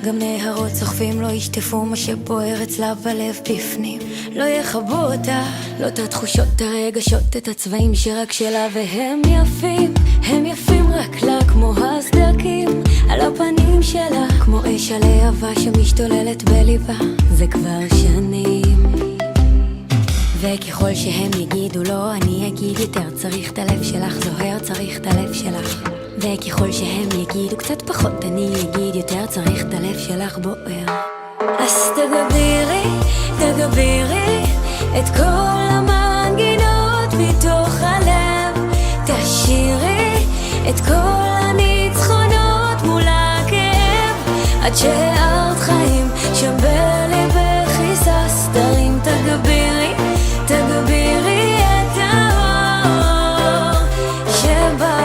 גם נהרות סוחפים לא ישטפו מה שבוער אצלה בלב בפנים. לא יכבו אותה, לא את התחושות, את הרגשות, את הצבעים שרק שלה, והם יפים, הם יפים רק לה כמו הסדקים על הפנים שלה, כמו אש הלהבה שמשתוללת בליבה, זה כבר שנים. וככל שהם יגידו לא, אני אגיד יותר, צריך את הלב שלך זוהר, צריך את הלב שלך. וככל שהם יגידו קצת פחות, אני אגיד יותר, צריך את הלב שלך בוער. אז תגבירי, תגבירי את כל המנגינות מתוך הלב, תשאירי את כל הניצחונות מול הכאב, עד שהארת חיים שם בליבך היסס, תרים תגבירי, תגבירי את האור שבא.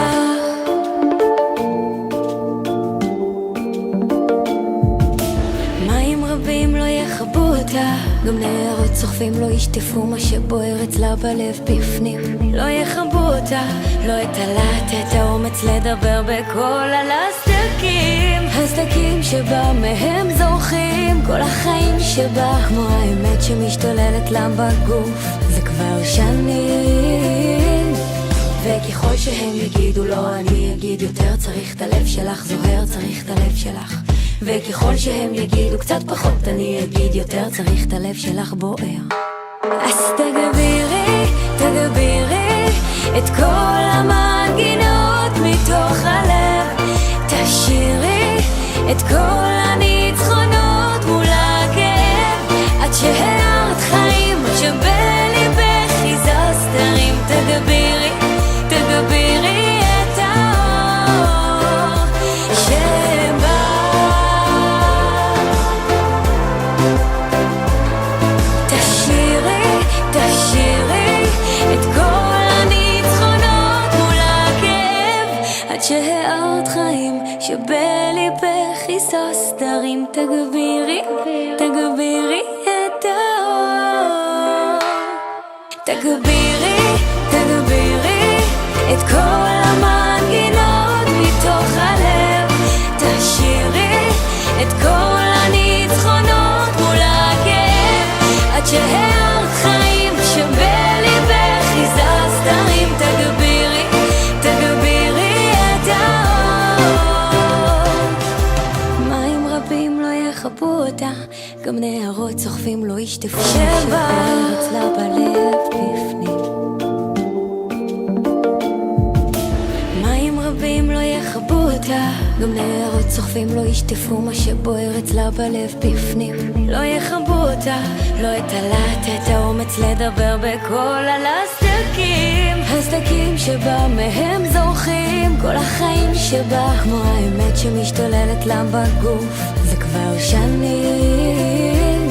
מים רבים לא יכבו אותה, גם נהרות סוחפים לא ישטפו מה שבוער אצלה בלב בפנים. לא יכבו אותה, לא את הלהט, את האומץ לדבר בקול על הסדקים, הסדקים שבה מהם זורחים כל החיים שבה, כמו האמת שמשתוללת לה בגוף, זה כבר שנים. וככל שהם יגידו לא, אני אגיד יותר, צריך את הלב שלך זוהר, צריך את הלב שלך. וככל שהם יגידו קצת פחות, אני אגיד יותר, צריך את הלב שלך בוער. אז תגבירי, תגבירי את כל המנגינות מתוך הלב, תשאירי את כל הניצחונות מול הכאב, עד שהארת חיים שבליבך היזז, תרים תגבירי, תגבירי את האור שבא. תשאירי, תשאירי את כל הניצחונות מול הכאב, עד שהארת חיים שבליבך היסס, תרים תגבירי, תגבירי את האור. תגבירי, תגבירי את כל המנגינות מתוך הלב, תשאירי את כל הניצחונות מול הכאב, עד שהארת חיים שבליבך היזז, תרים תגבירי, תגבירי את האור. מים רבים לא יכבו אותה, גם נהרות סוחפים לא ישטפו שבוער אצלה בלב בפנים. מים רבים לא יכבו אותה, גם נהרות סוחפים לא ישטפו מה שבוער אצלה בלב בפנים. לא יכבו אותה, לא את הלהט, את האומץ לדבר בקול על הסדקים, הסדקים שבה מהם זורחים כל החיים שבה, כמו האמת שמשתוללת לה בגוף, זה כבר שנים.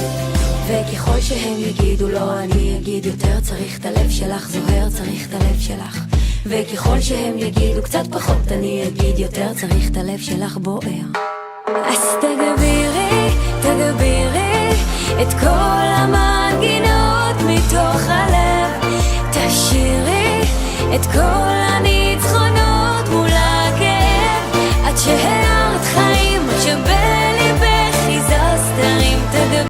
וככל שהם יגידו לא, אני אגיד יותר, צריך את הלב שלך זוהר, צריך את הלב שלך. וככל שהם יגידו קצת פחות, אני אגיד יותר, צריך את הלב שלך בוער. אז תגבירי, תגבירי את כל המנגינות מתוך הלב, תשאירי את כל